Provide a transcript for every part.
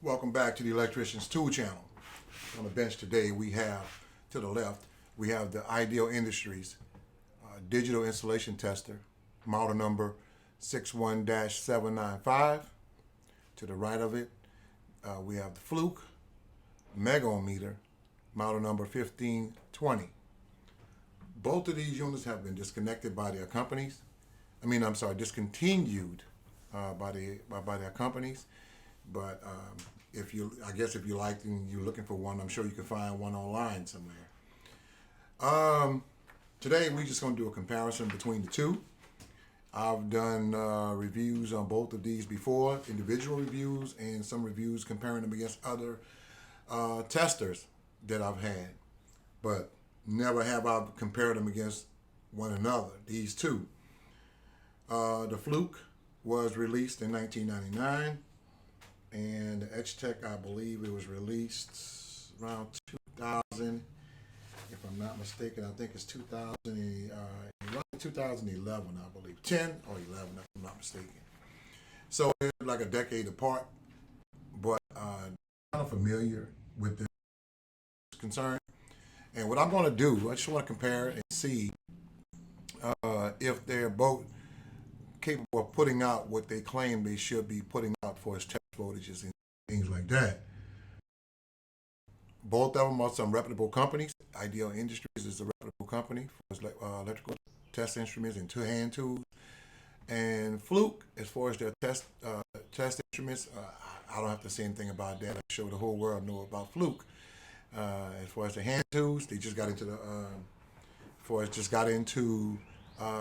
Welcome back to the Electrician's Tool Channel. On the bench today we have, to the left, we have the Ideal Industries digital installation tester, model number 61-795. To the right of it, we have the Fluke Megohmmeter, model number 1520. Both of these units have been disconnected by their companies. Discontinued by their companies. But if you like and you're looking for one, I'm sure you can find one online somewhere. Today we're just going to do a comparison between the two. I've done reviews on both of these before, individual reviews and some reviews comparing them against other testers that I've had. But never have I compared them against one another, these two. The Fluke was released in 1999. And the EdgeTech, I believe it was released around 2000. If I'm not mistaken, I think it's 2011, I believe. 10 or 11, if I'm not mistaken. So it's like a decade apart, but kind of familiar with this concern. And what I'm going to do, I just want to compare and see if they're both capable of putting out what they claim they should be putting out for its test voltages and things like that. Both of them are some reputable companies. Ideal Industries is a reputable company for its electrical test instruments and hand tools. And Fluke, as far as their test instruments, I don't have to say anything about that. I'm sure the whole world know about Fluke. As far as the hand tools, they just got into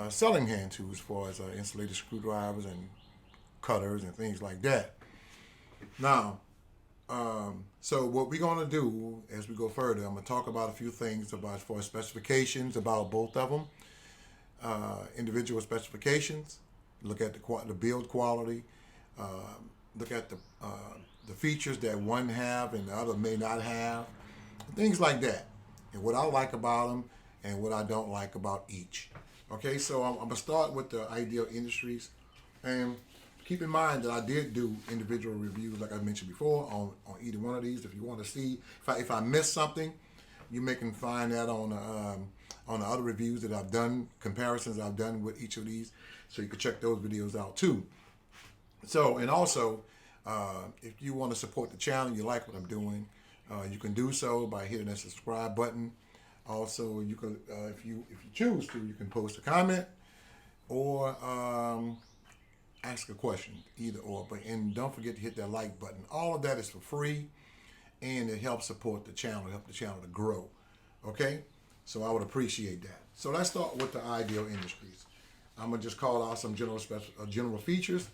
selling hand tools as far as insulated screwdrivers and cutters and things like that. Now, so what we're going to do as we go further, I'm going to talk about a few things about as far as specifications about both of them, individual specifications, look at the build quality, look at the features that one have and the other may not have, things like that, and what I like about them and what I don't like about each. Okay, so I'm going to start with the Ideal Industries. And keep in mind that I did do individual reviews, like I mentioned before, on either one of these. If you want to see, if I missed something, you can find that on the other reviews that I've done, comparisons I've done with each of these. So you can check those videos out too. So, and also, if you want to support the channel, you like what I'm doing, you can do so by hitting that subscribe button. Also, you can, if you choose to, you can post a comment or ask a question, either or. And don't forget to hit that like button. All of that is for free, and it helps support the channel, help the channel to grow. Okay, so I would appreciate that. So let's start with the Ideal Industries. I'm gonna just call out some general features,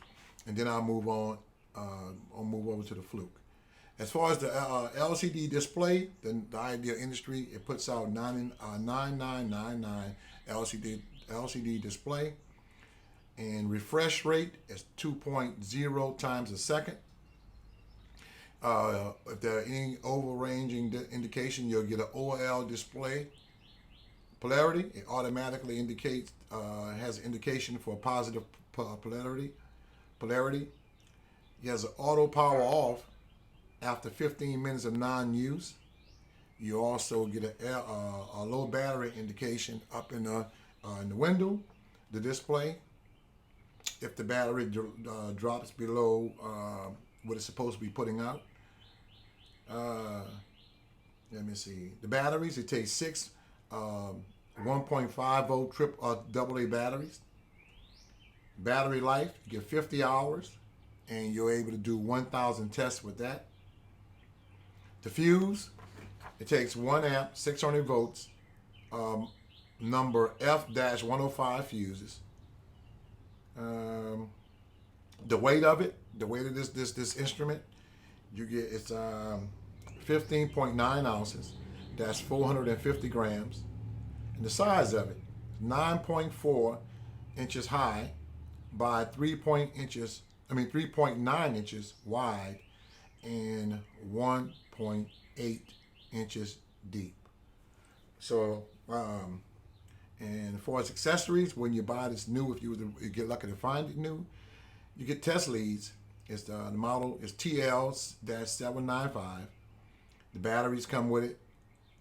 and then I'll move on. I'll move over to the Fluke. As far as the LCD display, then the Ideal Industry, it puts out 9999 LCD display, and refresh rate is 2.0 times a second. If there are any overranging indication, you'll get an OL display polarity. It automatically indicates has an indication for positive polarity. It has an auto power off after 15 minutes of non-use. You also get a low battery indication up in the window, the display. If the battery drops below what it's supposed to be putting out. Let me see. The batteries, it takes 6 1.5 volt AA batteries. Battery life, you get 50 hours, and you're able to do 1,000 tests with that. The fuse, it takes 1 amp, 600 volts, number F-105 fuses. The weight of this instrument, you get, it's 15.9 ounces. That's 450 grams. And the size of it, 9.4 inches high by 3.9 inches wide and 1.8 inches deep. So, and for its accessories, when you buy this new, if you were to get lucky to find it new, you get test leads The model is TL-795. The batteries come with it,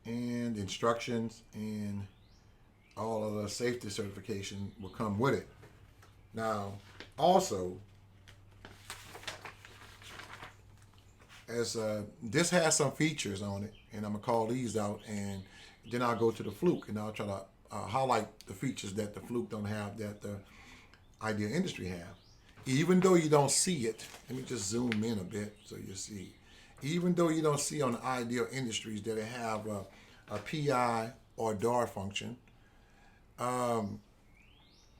and the instructions and all of the safety certification will come with it. Now, also, as this has some features on it, and I'm gonna call these out, and then I'll go to the Fluke, and I'll try to highlight the features that the Fluke don't have that the Idea Industry have. Even though you don't see it, let me just zoom in a bit so you see. Even though you don't see on the Ideal Industries that it have a PI or DAR function,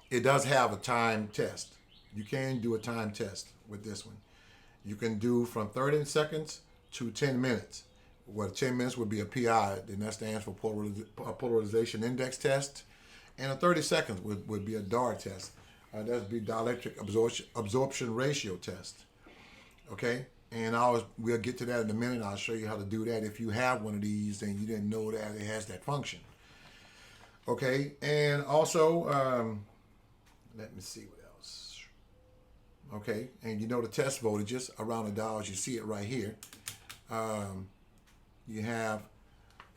it does have a time test. You can do a time test with this one. You can do from 30 seconds to 10 minutes. What 10 minutes would be a PI, then that stands for polarization index test. And a 30 seconds would be a DAR test. That would be dielectric absorption ratio test. Okay? And we'll get to that in a minute. I'll show you how to do that if you have one of these and you didn't know that it has that function. Okay? And also, let me see what else. Okay? And you know the test voltages around the dials. You see it right here. You have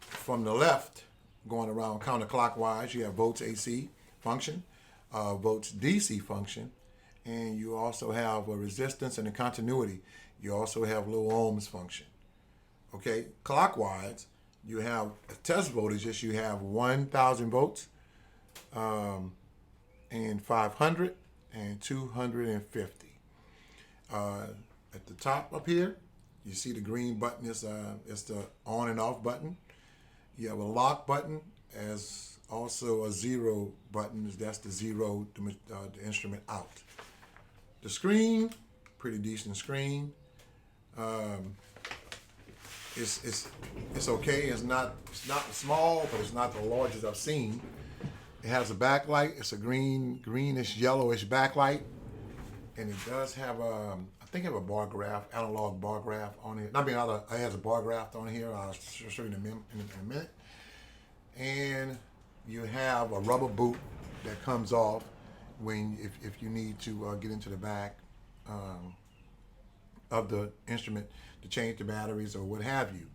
from the left going around counterclockwise, you have volts AC function, volts DC function, and you also have a resistance and a continuity. You also have low ohms function. Okay, clockwise, you have test voltages. You have 1,000 volts, and 500 and 250. At the top up here, you see the green button is the on and off button. You have a lock button as also a zero button. That's the zero the instrument out. The screen, pretty decent screen. It's okay. It's not small, but it's not the largest I've seen. It has a backlight. It's a greenish yellowish backlight, and it does have I think it have a bar graph, analog bar graph on it. It has a bar graph on here. I'll show you in a minute. And you have a rubber boot that comes off if you need to get into the back of the instrument to change the batteries or what have you.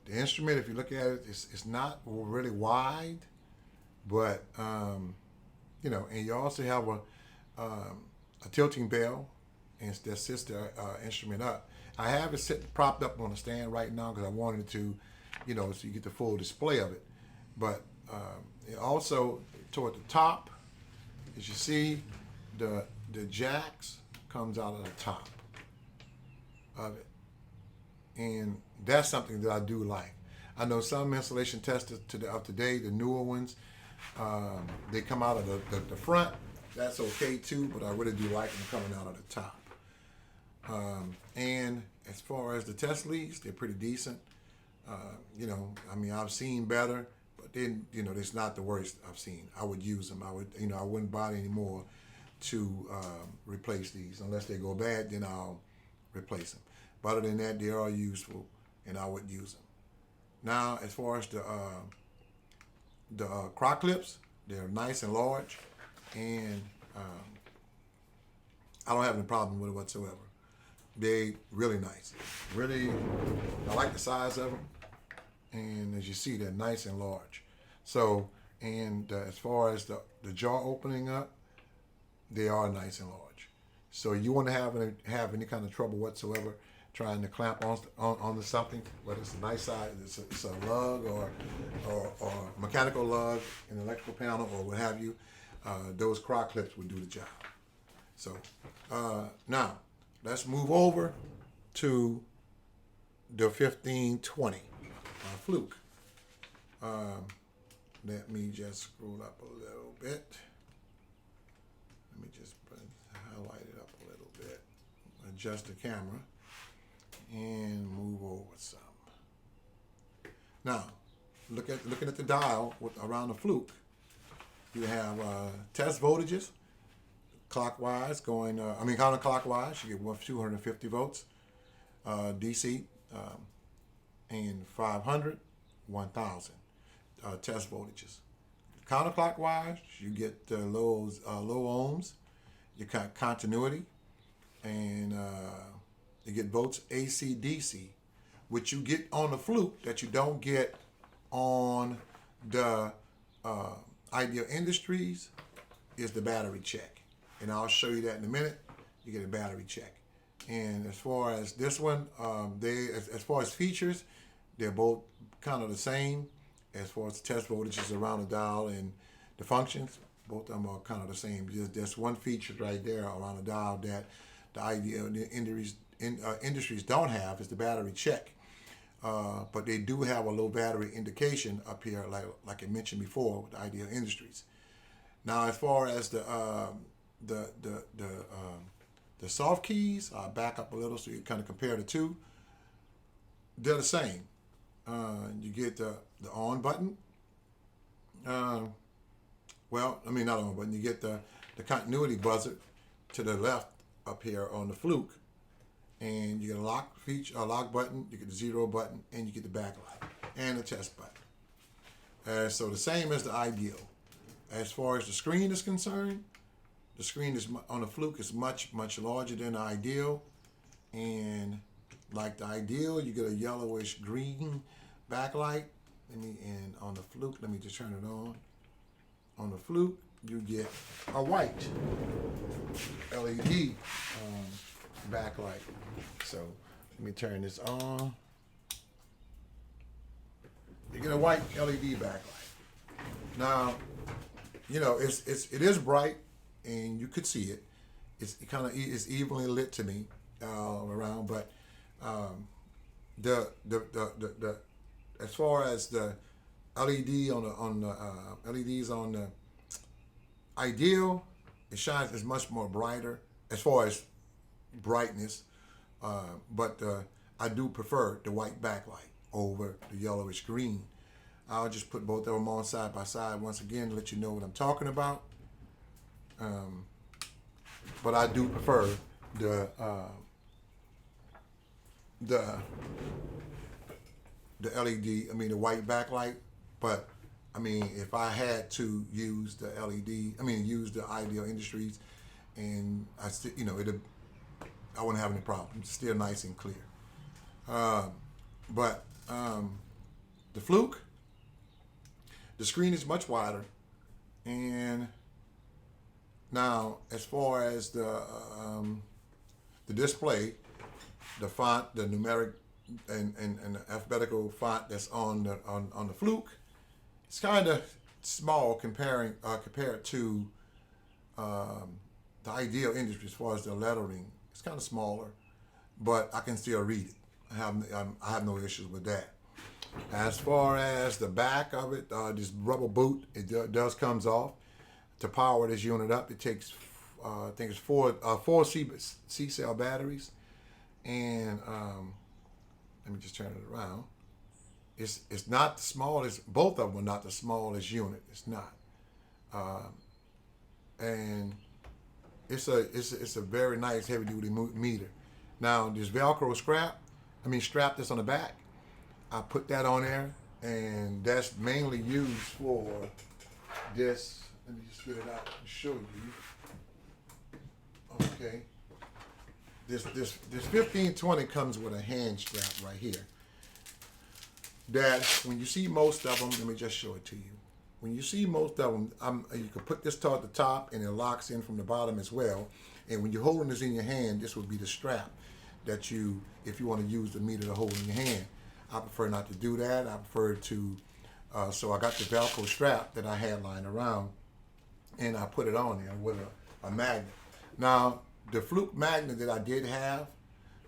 The instrument, if you look at it, it's not really wide, but and you also have a tilting bell, and that sits the instrument up. I have it propped up on a stand right now because I wanted to, so you get the full display of it. But it also toward the top, as you see, the jacks comes out of the top of it, and that's something that I do like. I know some installation testers of today, the newer ones, they come out of the front. That's okay too, but I really do like them coming out of the top. And as far as the test leads, they're pretty decent. I've seen better, but then, it's not the worst I've seen. I would use them. I wouldn't buy any more to replace these. Unless they go bad, then I'll replace them. But other than that, they are useful, and I would use them. Now, as far as the crock clips, they're nice and large, and I don't have any problem with it whatsoever. They really nice. Really, I like the size of them, and as you see, they're nice and large. So, and as far as the jaw opening up, they are nice and large. So you want to have any kind of trouble whatsoever trying to clamp onto something, whether it's a nice size, it's a lug or mechanical lug, an electrical panel, or what have you, those crock clips would do the job. So now let's move over to the 1520 Fluke. Let me just scroll up a little bit. Let me just highlight it up a little bit, adjust the camera, and move over some. Now, looking at the dial around the Fluke, you have test voltages, clockwise going, counterclockwise, you get 250 volts, DC, and 500, 1,000 test voltages. Counterclockwise, you get low ohms, you got continuity, and you get volts AC DC, which you get on the Fluke that you don't get on the Ideal Industries is the battery check, and I'll show you that in a minute. You get a battery check, and as far as this one, as far as features, they're both kind of the same. As far as the test voltages around the dial and the functions, both of them are kind of the same. There's one feature right there around the dial that the Ideal Industries don't have is the battery check. But they do have a low battery indication up here, like I mentioned before, with the Ideal Industries. Now, as far as the soft keys, I'll back up a little so you kind of compare the two. They're the same. You get the on button. Well, I mean not on button. You get the continuity buzzer to the left up here on the Fluke, and you get a lock feature, a lock button. You get the 0 button, and you get the backlight and the test button. So the same as the Ideal. As far as the screen is concerned, the screen is on the Fluke is much larger than the Ideal, and like the Ideal, you get a yellowish green backlight. And on the Fluke, let me just turn it on. On the Fluke, you get a white LED backlight. So let me turn this on. You get a white LED backlight. Now, you know it is bright, and you could see it. It's evenly lit to me around, but the as far as the LED on the LEDs on the Ideal, it shines is much more brighter as far as brightness, but I do prefer the white backlight over the yellowish green. I'll just put both of them on side by side once again to let you know what I'm talking about. But I do prefer the LED, I mean the white backlight, but I mean if I had to use the LED, I mean use the Ideal Industries, and I still, I wouldn't have any problem. It's still nice and clear. But the Fluke, the screen is much wider, and now as far as the display, the font, the numeric and the alphabetical font that's on the Fluke, it's kind of small compared to the Ideal Industry as far as the lettering. It's kind of smaller, but I can still read it. I have no issues with that. As far as the back of it, this rubber boot, it does comes off. To power this unit up, it takes I think it's four C-cell batteries, and let me just turn it around. It's not the smallest. Both of them are not the smallest unit. It's not, and it's a very nice heavy duty meter. Now this Velcro strap that's on the back, I put that on there, and that's mainly used for this. Let me just get it out and show you. Okay. This 1520 comes with a hand strap right here. That when you see most of them, let me just show it to you. When you see most of them, you can put this toward the top, and it locks in from the bottom as well. And when you're holding this in your hand, this would be the strap that if you want to use the meter to hold in your hand. I prefer not to do that. I prefer to, so I got the Velcro strap that I had lying around, and I put it on there with a magnet. Now, the Fluke magnet that I did have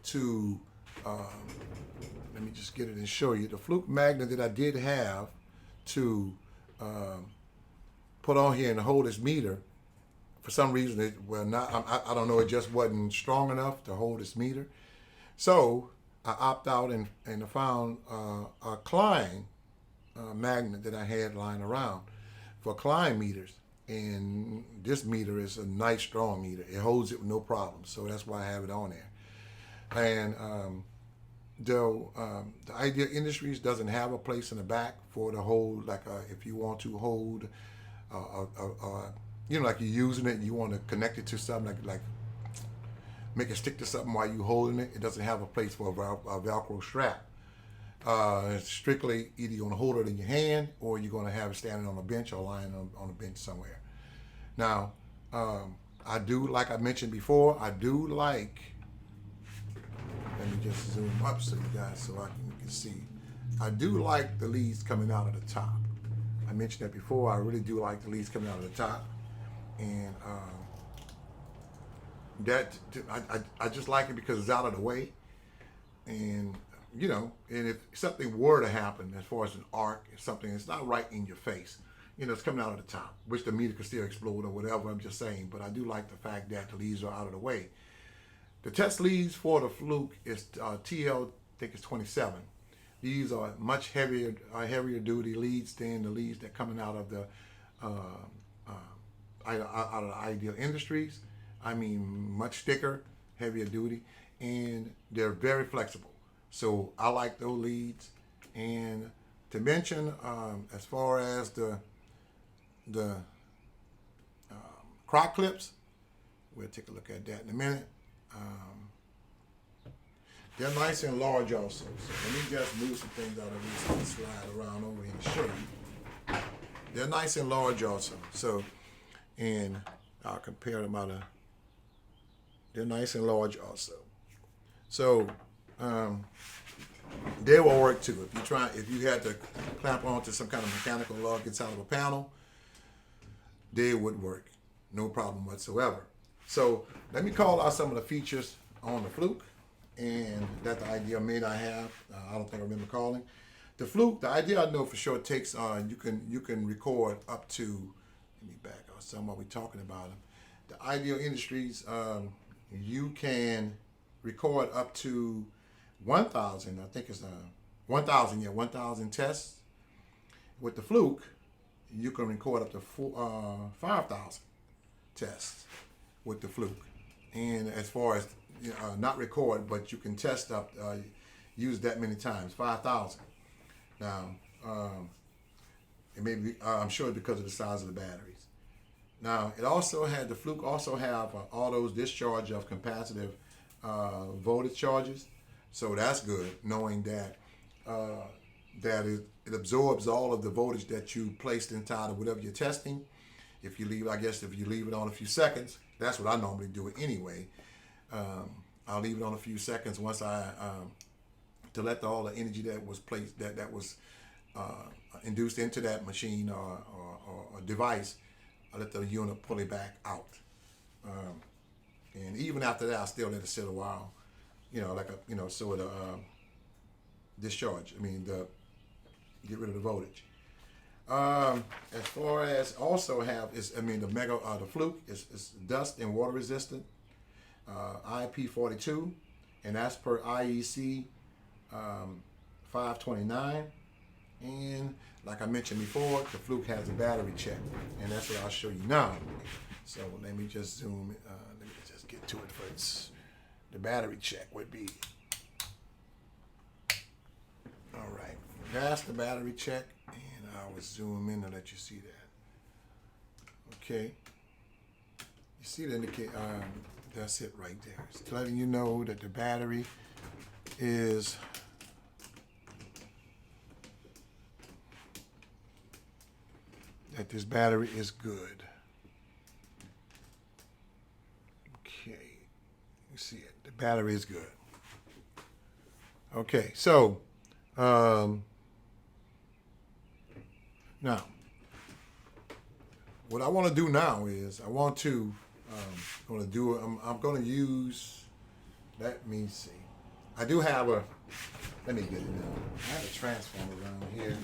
to, let me just get it and show you. The Fluke magnet that I did have to put on here and hold this meter, for some reason, I don't know, it just wasn't strong enough to hold this meter. So I opted out and I found a Klein magnet that I had lying around for Klein meters. And this meter is a nice strong meter. It holds it with no problem. So that's why I have it on there. And the Ideal Industries doesn't have a place in the back for the hold, like if you want to hold, like you're using it and you want to connect it to something like make it stick to something while you're holding it. It doesn't have a place for a Velcro strap. It's strictly either you're going to hold it in your hand or you're going to have it standing on a bench or lying on a bench somewhere. Now, I do, like I mentioned before, I do like, let me just zoom up so you guys, so you can see. I do like the leads coming out of the top. I mentioned that before. I really do like the leads coming out of the top. And I just like it because it's out of the way. And and if something were to happen as far as an arc, if something it's not right in your face, it's coming out of the top, which the meter could still explode or whatever, I'm just saying. But I do like the fact that the leads are out of the way. The test leads for the Fluke is TL, I think it's 27. These are much heavier duty leads than the leads that coming out of the Ideal Industries. I mean, much thicker, heavier duty, and they're very flexible. So I like those leads. And to mention, as far as the crock clips, we'll take a look at that in a minute. They're nice and large also. So let me just move some things out of these and slide around over here and show you. They're nice and large also. So, and I'll compare them out of, they're nice and large also. So, they will work too. If you had to clamp onto some kind of mechanical lug inside of a panel, they would work. No problem whatsoever. So let me call out some of the features on the Fluke, and that the Ideal may not have. I don't think I remember calling. The Fluke, the Ideal I know for sure takes you can record up to, let me back up some while we're talking about them. The Ideal Industries, you can record up to 1,000, I think it's 1,000 tests. With the Fluke, you can record up to 5,000 tests with the Fluke. And as far as not record, but you can test up, use that many times, 5,000. Now, it may be, I'm sure because of the size of the batteries. Now, the Fluke also have all those discharge of capacitive voltage charges. So that's good, knowing that it absorbs all of the voltage that you placed inside of whatever you're testing. If you leave it on a few seconds, that's what I normally do it anyway. I'll leave it on a few seconds once to let all the energy that was placed, that was induced into that machine or device, I let the unit pull it back out. And even after that, I still let it sit a while. So the discharge. Get rid of the voltage. As far as also have the Fluke is dust and water resistant, IP42, and that's per IEC 529. And like I mentioned before, the Fluke has a battery check, and that's what I'll show you now. So let me just zoom. Let me just get to it first. The battery check would be, all right, that's the battery check, and I will zoom in to let you see that. Okay, you see the indicate, that's it right there. It's letting you know that the battery is this battery is good. Okay, you see it. The battery is good. Okay, so now what I want to do now is I'm going to use. Let me see. I do have a. Let me get it now. I have a transformer around here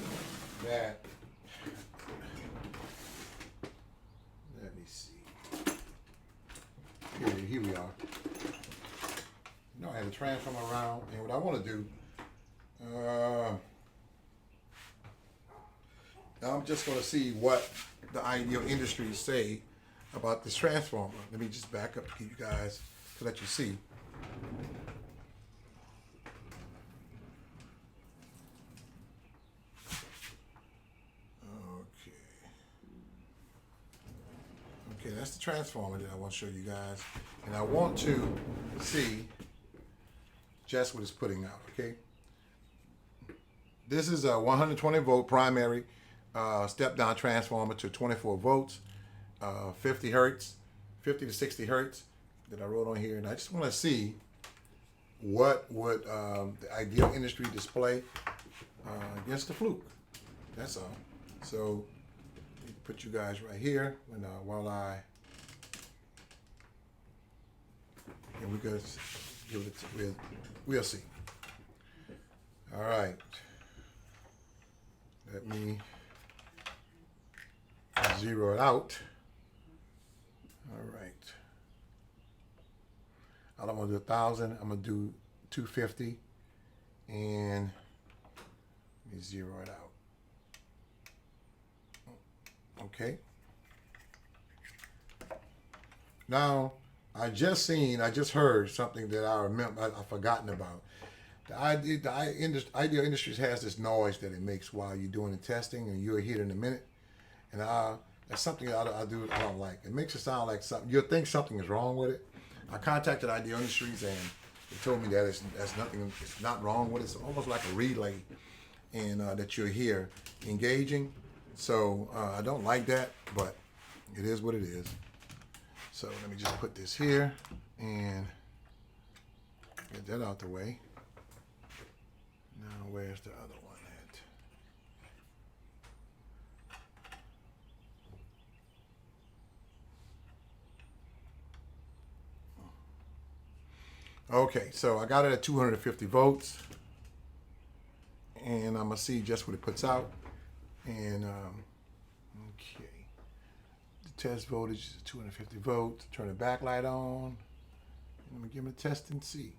that. Let me see. Here we are. I have a transformer around, and what I want to do, I'm just going to see what the Ideal Industries say about this transformer. Let me just back up to you guys to let you see. Okay, that's the transformer that I want to show you guys, and I want to see just what it's putting out, okay? This is a 120 volt primary step down transformer to 24 volts, 50 hertz, 50 to 60 hertz that I wrote on here. And I just want to see what would the ideal industry display against the Fluke. That's all. So put you guys right here while and we could give it. We'll see. All right. Let me zero it out. All right. I don't want to do 1,000. I'm gonna do 250, and let me zero it out. Okay. Now, I just heard something that I remember I've forgotten about. The Ideal Industries has this noise that it makes while you're doing the testing, and you'll hear it in a minute. And that's something I don't like. It makes it sound like something. You'll think something is wrong with it. I contacted Ideal Industries, and they told me that that's nothing. It's not wrong with it. It's almost like a relay, and that you'll hear engaging. So I don't like that, but it is what it is. So let me just put this here and get that out the way. Now where's the other one at? Okay, so I got it at 250 volts, and I'm gonna see just what it puts out. And okay, the test voltage is 250 volts. Turn the backlight on. Let me give it a test and see.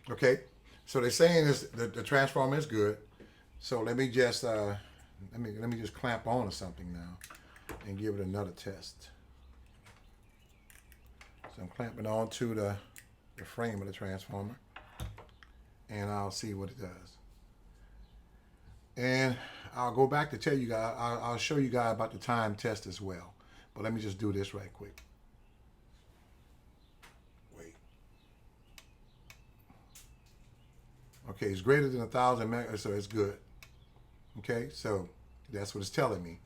Okay, so they're saying the transformer is good. So let me just let me just clamp on to something now and give it another test. So I'm clamping on to the frame of the transformer, and I'll see what it does. And I'll go back to tell you guys, I'll show you guys about the time test as well. But let me just do this right quick. Wait. Okay, it's greater than 1,000 megahertz, so it's good. Okay, so that's what it's telling me.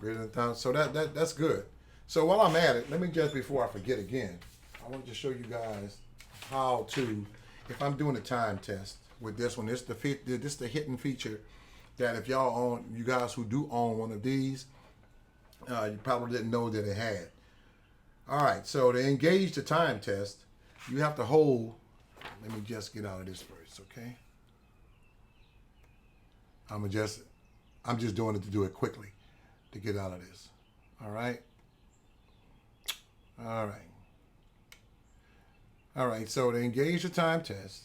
Greater than 1,000, so that's good. So while I'm at it, let me just, before I forget again, I want to just show you guys how to, if I'm doing a time test with this one, this is the hidden feature that if y'all own, you guys who do own one of these, you probably didn't know that it had. All right, so to engage the time test, you have to hold, let me just get out of this first, okay? I'm just doing it to do it quickly, to get out of this. All right. All right. All right. So to engage the time test,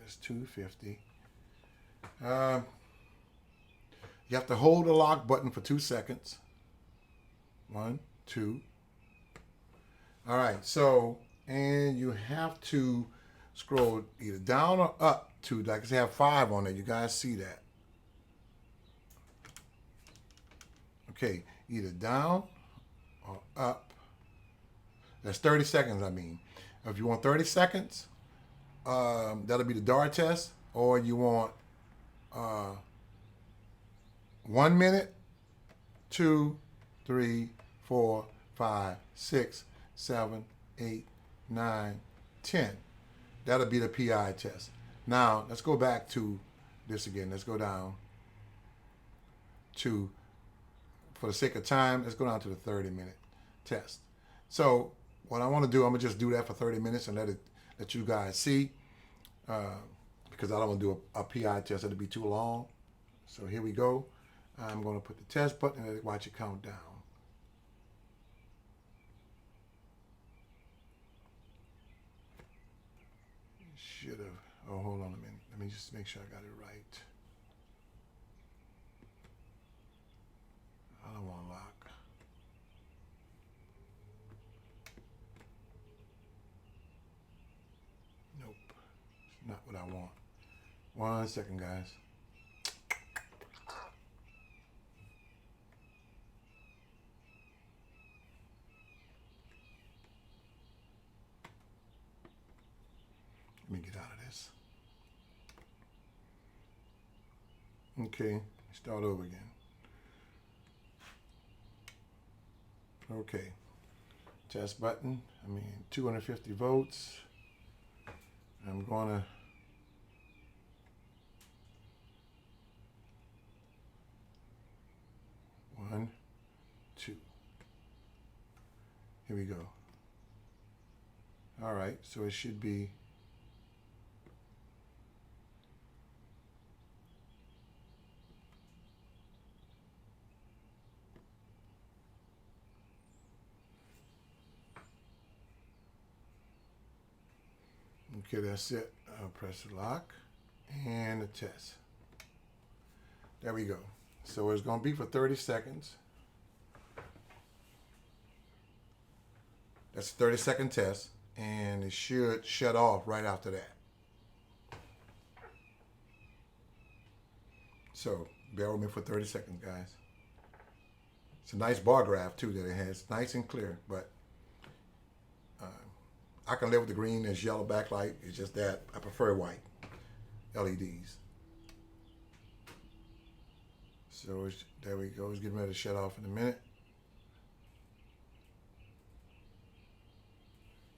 it's 250. You have to hold the lock button for 2 seconds. 1, 2. All right. So, and you have to scroll either down or up to, like I say, have 5 on there. You guys see that? Okay, either down or up. That's 30 seconds, I mean. If you want 30 seconds, that'll be the DAR test, or you want 1 minute, 2, 3, 4, 5, 6, 7, 8, 9, 10. That'll be the PI test. Now, let's go back to this again. Let's go down to, for the sake of time, let's go down to the 30-minute test. So what I want to do, I'm going to just do that for 30 minutes and let you guys see, because I don't want to do a PI test. It'll be too long. So here we go. I'm going to put the test button and watch it count down. Should have. Oh, hold on a minute. Let me just make sure I got it right. I don't want to lock. Nope. It's not what I want. 1 second, guys. Let me get out of this. Okay, start over again. Okay, test button. 250 volts. I'm gonna one, two. Here we go. All right, so it should be okay, that's it. I'll press the lock and the test. There we go. So it's going to be for 30 seconds. That's a 30-second test, and it should shut off right after that. So bear with me for 30 seconds, guys. It's a nice bar graph, too, that it has. Nice and clear, but I can live with the green as yellow backlight. It's just that I prefer white LEDs. So there we go. It's getting ready to shut off in a minute.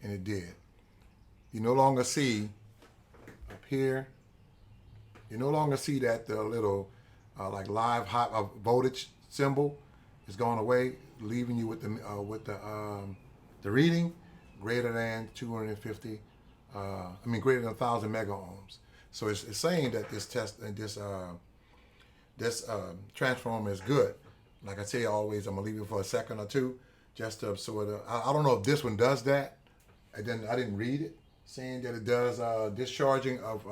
And it did. You no longer see up here, you no longer see that the little like live hot voltage symbol is going away, leaving you with the reading greater than 250, greater than 1,000 megohms. So it's saying that this test and this transformer is good. Like I say always, I'm gonna leave it for a second or two, just to sort of. I don't know if this one does that. I didn't read it saying that it does discharging of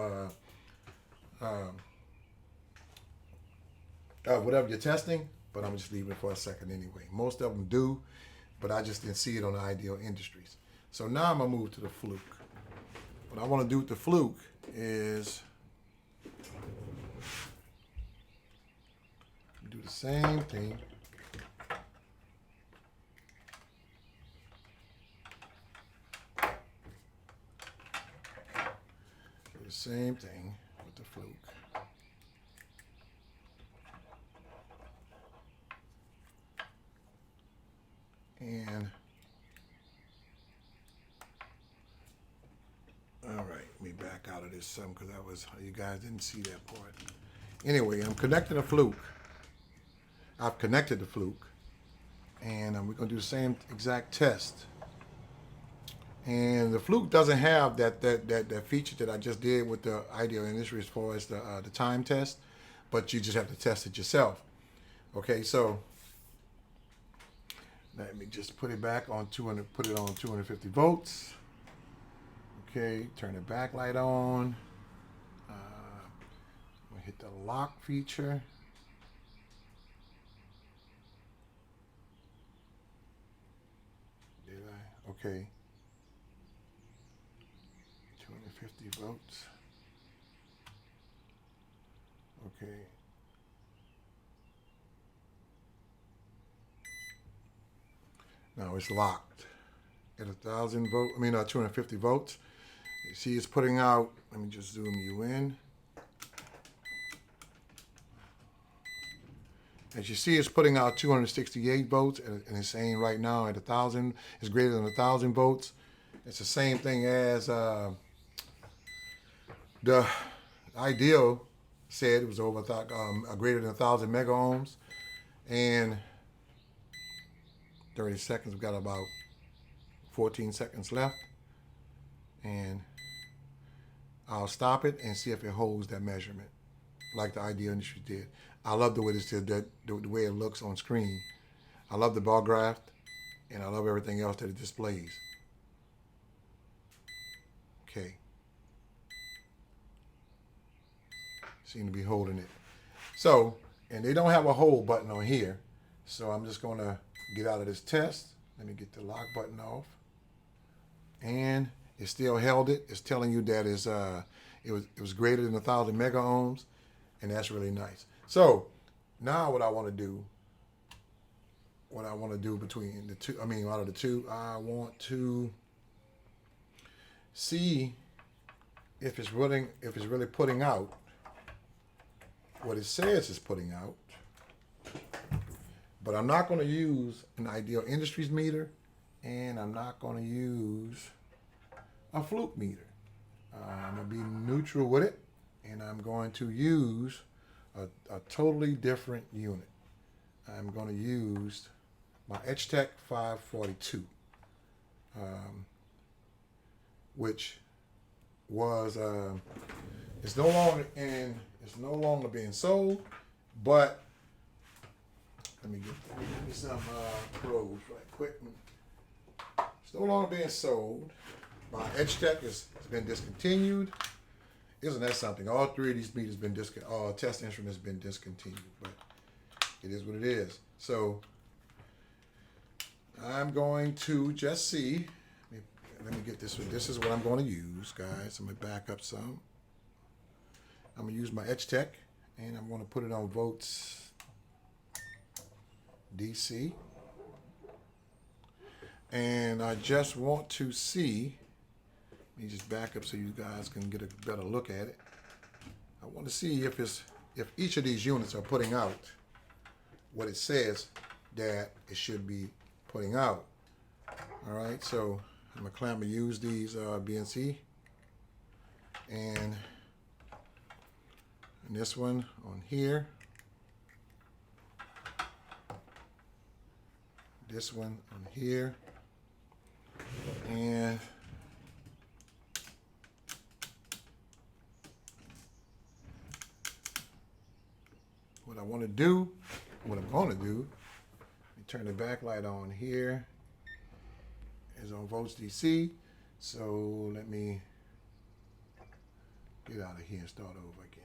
whatever you're testing, but I'm just leaving it for a second anyway. Most of them do, but I just didn't see it on the Ideal Industries. So now I'm gonna move to the Fluke. What I want to do with the Fluke is do the same thing. Do the same thing with the Fluke. And all right, let me back out of this some because you guys didn't see that part. Anyway, I'm connecting the Fluke. I've connected the Fluke, and we're going to do the same exact test. And the Fluke doesn't have that feature that I just did with the Ideal Industry as far as the time test, but you just have to test it yourself. Okay, so let me just put it back on 250 volts. Okay, turn the backlight on. I'm gonna hit the lock feature. Did I? Okay. 250 volts. Okay. Now it's locked at 1,000 volts. 250 volts. You see, it's putting out. Let me just zoom you in. As you see, it's putting out 268 volts, and it's saying right now at 1,000 is greater than 1,000 volts. It's the same thing as the Ideal said it was over greater than 1,000 megohms, and 30 seconds. We've got about 14 seconds left, and I'll stop it and see if it holds that measurement, like the Ideal Industry did. I love the way the way it looks on screen. I love the bar graph, and I love everything else that it displays. Okay. Seem to be holding it. So, and they don't have a hold button on here, so I'm just going to get out of this test. Let me get the lock button off. And it still held it. It's telling you that it was greater than 1,000 mega ohms, and that's really nice. So now what I want to do between the two, out of the two, I want to see if it's really putting out what it says it's putting out. But I'm not going to use an Ideal Industries meter, and I'm not going to use a Fluke meter. I'm going to be neutral with it, and I'm going to use a totally different unit. I'm going to use my Tech 542, which was it's no longer being sold, but let me get some probes right quick. It's no longer being sold. My Tech has been discontinued. Isn't that something? All three of these meters been test instruments been discontinued, but it is what it is. So I'm going to just see. Let me get this one. This is what I'm going to use, guys. I'm going to back up some. I'm going to use my Tech, and I'm going to put it on volts DC. And I just want to see. Let me just back up so you guys can get a better look at it. I want to see if each of these units are putting out what it says that it should be putting out. All right, so I'm going to use these BNC, and this one on here, this one on here, and what I'm going to do, let me turn the backlight on here, is on volts DC. So let me get out of here and start over again.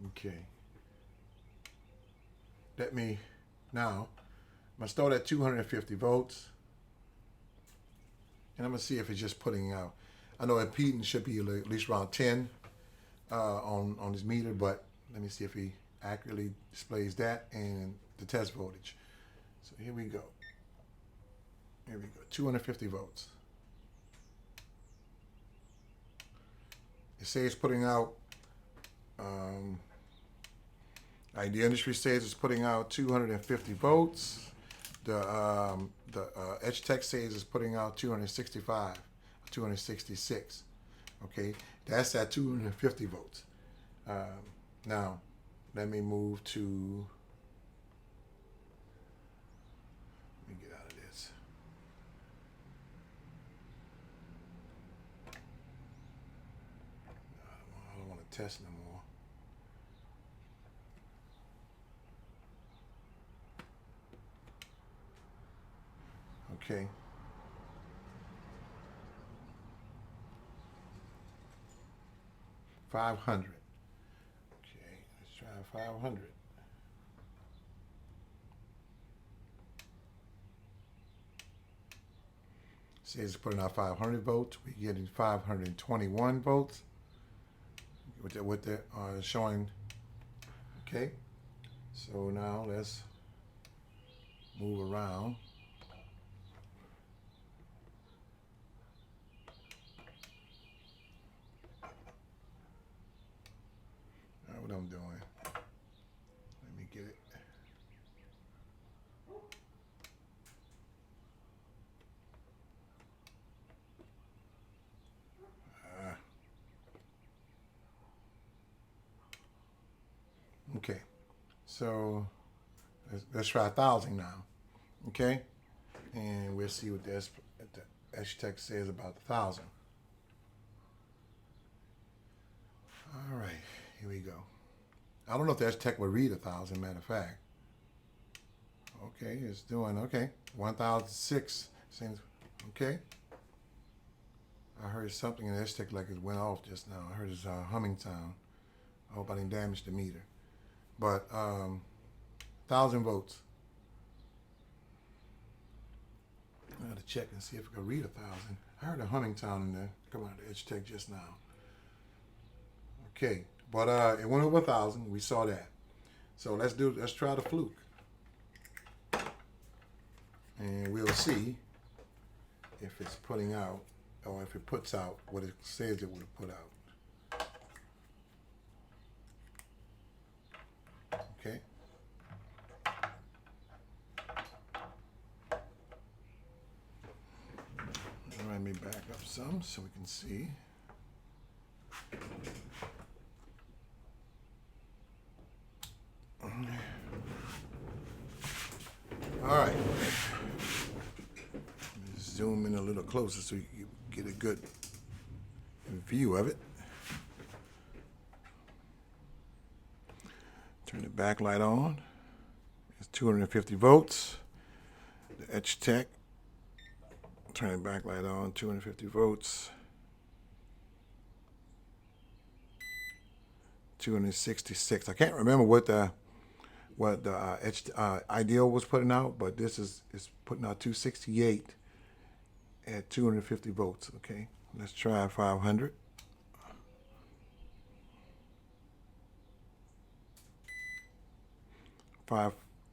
Okay. I'm going to start at 250 volts. And I'm going to see if it's just putting out. I know impedance should be at least around 10 on this meter, but let me see if he accurately displays that and the test voltage. So here we go. 250 volts. It says it's putting out, the industry says it's putting out 250 volts. The Tech says it's putting out 265, 266. Okay, that's at 250 volts. Now, let me move to. Let me get out of this. I don't want to test no more. Okay. $500. Okay, let's try 500. Says it's putting out 500 volts. We're getting 521 volts with the showing. Okay, so now let's move around. What I'm doing. Let me get it. Okay, so let's try 1,000 now. Okay, and we'll see what the Tech says about 1,000. All right, here we go. I don't know if the Tech would read 1,000, matter of fact. Okay, it's doing, okay, 1,006. Okay. I heard something in the Tech like it went off just now. I heard this humming sound. I hope I didn't damage the meter. But 1,000 volts. I had to check and see if I could read 1,000. I heard a Huntington in there. Come on, the Edge Tech just now. Okay, but it went over 1,000. We saw that. So let's try the Fluke, and we'll see if it's putting out or if it puts out what it says it would have put out. Okay. Let me back up some so we can see. All right. Zoom in a little closer so you get a good view of it. Turn the backlight on. It's 250 volts. The Edge Tech. Turn the backlight on. 250 volts. 266. I can't remember what the Ideal was putting out, but this is putting out 268 at 250 volts. Okay, let's try 500.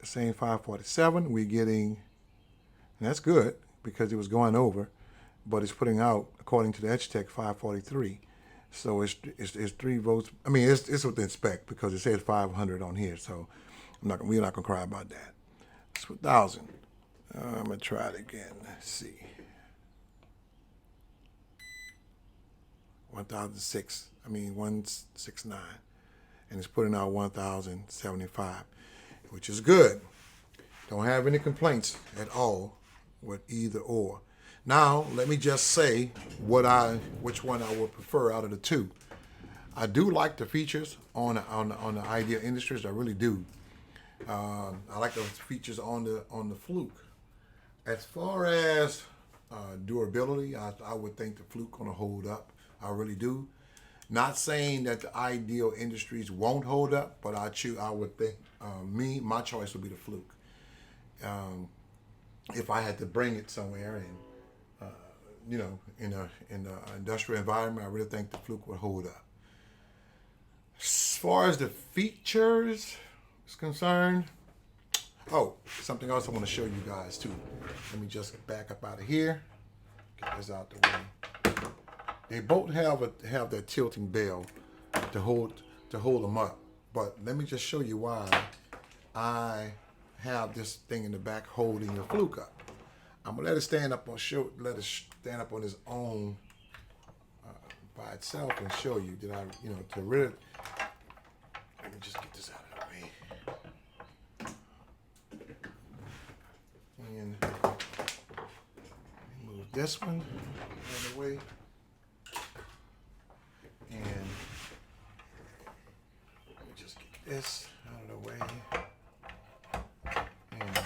Saying 547. We're getting, and that's good because it was going over, but it's putting out, according to the Edge Tech, 543. So it's 3 volts. I mean, it's within spec because it says 500 on here. So we're not gonna cry about that. It's 1,000. I'm gonna try it again. Let's see. 1,006. I mean 169, and it's putting out 1,075, which is good. Don't have any complaints at all with either or. Now let me just say which one I would prefer out of the two. I do like the features on the Ideal Industries. I really do. I like those features on the Fluke. As far as durability, I would think the Fluke gonna hold up. I really do. Not saying that the Ideal Industries won't hold up, but I would think my choice would be the Fluke. If I had to bring it somewhere and in the industrial environment, I really think the Fluke would hold up. As far as the features is concerned, something else I want to show you guys too. Let me just back up out of here. Get this out the way. They both have that tilting bell to hold them up. But let me just show you why I have this thing in the back holding the Fluke up. I'm gonna let it stand up on its own by itself and show you that to really. Let me just get this out of the way. And move this one out of the way. And let me just get this out of the way. And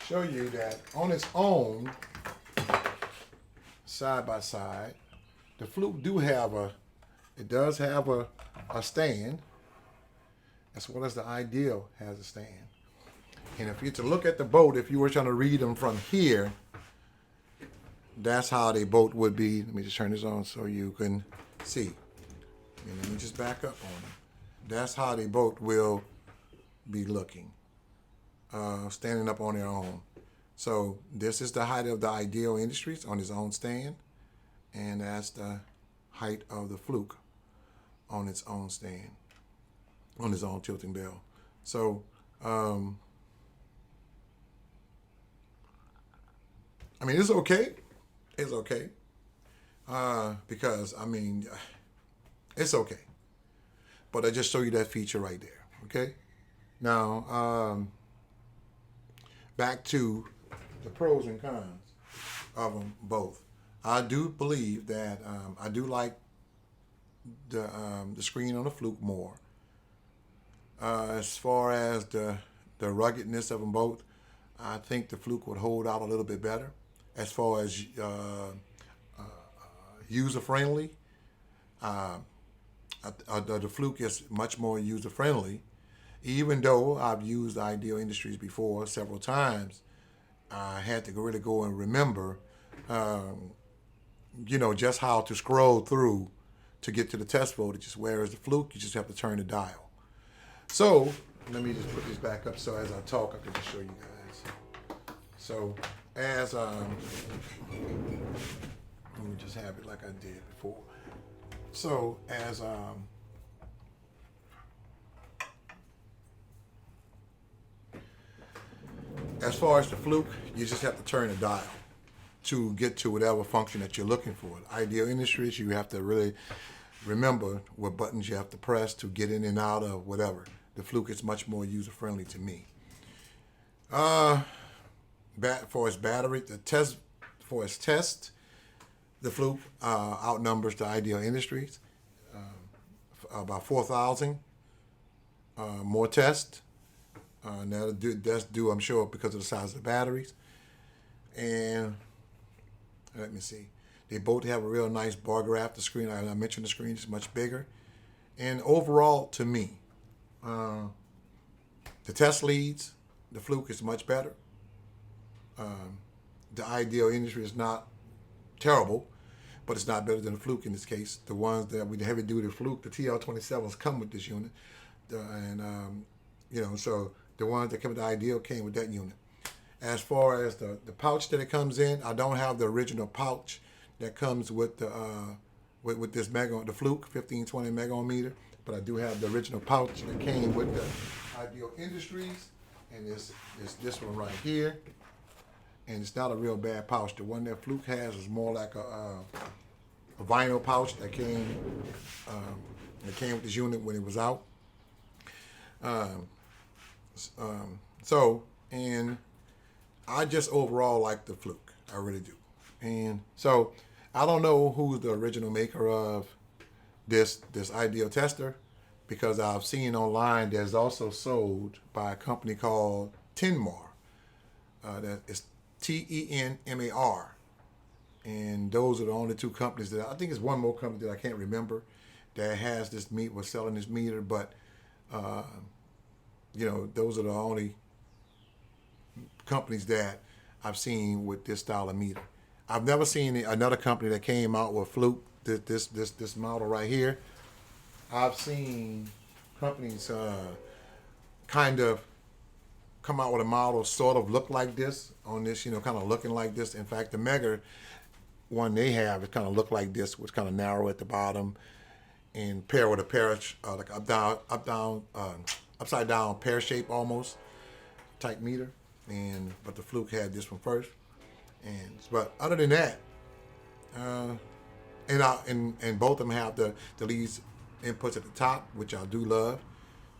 show you that on its own, side by side, the Fluke does have a stand, as well as the Ideal has a stand. And if you to look at the boat, if you were trying to read them from here, that's how they both would be. Let me just turn this on so you can see. And let me just back up on them. That's how they both will be looking, standing up on their own. So this is the height of the Ideal Industries on its own stand, and that's the height of the Fluke on its own stand, on its own tilting bell. So I mean, it's okay. It's okay. Because, I mean, it's okay. But I just show you that feature right there, okay? Now, back to the pros and cons of them both. I do believe that I do like the screen on the Fluke more. As far as the ruggedness of them both, I think the Fluke would hold out a little bit better. As far as user-friendly, the Fluke is much more user-friendly. Even though I've used Ideal Industries before several times, I had to really go and remember, just how to scroll through to get to the test voltages. Whereas the Fluke, you just have to turn the dial. So let me just put this back up so as I talk, I can just show you guys. So as let me just have it like I did before. So as far as the Fluke, you just have to turn the dial to get to whatever function that you're looking for. Ideal Industries, you have to really remember what buttons you have to press to get in and out of whatever. The Fluke is much more user-friendly to me. For its battery, for its test, the Fluke outnumbers the Ideal Industries about 4,000 more tests. That's due, I'm sure, because of the size of the batteries. And let me see. They both have a real nice bar graph. The screen, I mentioned the screen is much bigger. And overall, to me, the test leads, the Fluke is much better. The Ideal Industry is not terrible, but it's not better than the Fluke in this case. The ones that with the heavy duty Fluke, the TL27s come with this unit. So the ones that came with the Ideal came with that unit. As far as the pouch that it comes in, I don't have the original pouch that comes with the with this the Fluke 1520 Megohmmeter, but I do have the original pouch that came with the Ideal Industries, and it's this one right here. And it's not a real bad pouch. The one that Fluke has is more like a vinyl pouch that came with this unit when it was out. And I just overall like the Fluke. I really do. And so I don't know who's the original maker of this Ideal tester, because I've seen online there's also sold by a company called Tenmar. That is Tenmar. And those are the only two companies that I think is one more company that I can't remember that has this was selling this meter, but those are the only companies that I've seen with this style of meter. I've never seen another company that came out with Fluke, this model right here. I've seen companies kind of come out with a model sort of look like this on this, kind of looking like this. In fact, the Mega one they have, it kind of look like this, was kind of narrow at the bottom, and pair with a pair like upside down pear shape almost type meter. But the Fluke had this one first. But other than that, and both of them have the leads inputs at the top, which I do love.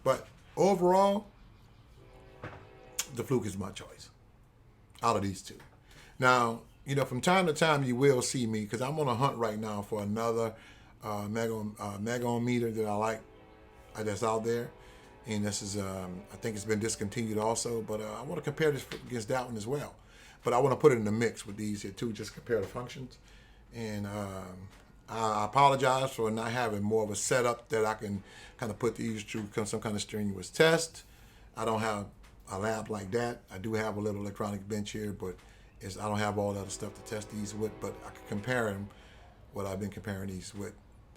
But overall, the Fluke is my choice out of these two. Now, from time to time you will see me, because I'm on a hunt right now for another Megohmmeter that I like that's out there. And this is, I think it's been discontinued also, but I want to compare this against that one as well. But I want to put it in the mix with these here too, just compare the functions. And I apologize for not having more of a setup that I can kind of put these through some kind of strenuous test. I don't have a lab like that. I do have a little electronic bench here, but I don't have all that other stuff to test these with, but I can compare them, what I've been comparing these with.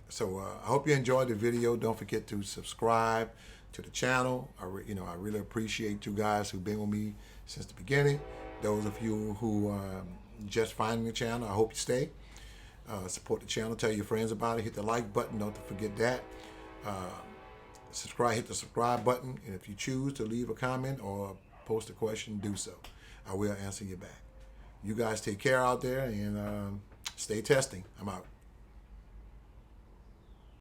So I hope you enjoyed the video. Don't forget to subscribe to the channel. I really appreciate you guys who've been with me since the beginning. Those of you who just finding the channel, I hope you stay. Support the channel. Tell your friends about it. Hit the like button. Don't forget that. Subscribe. Hit the subscribe button. And if you choose to leave a comment or post a question, do so. I will answer you back. You guys take care out there and stay testing. I'm out.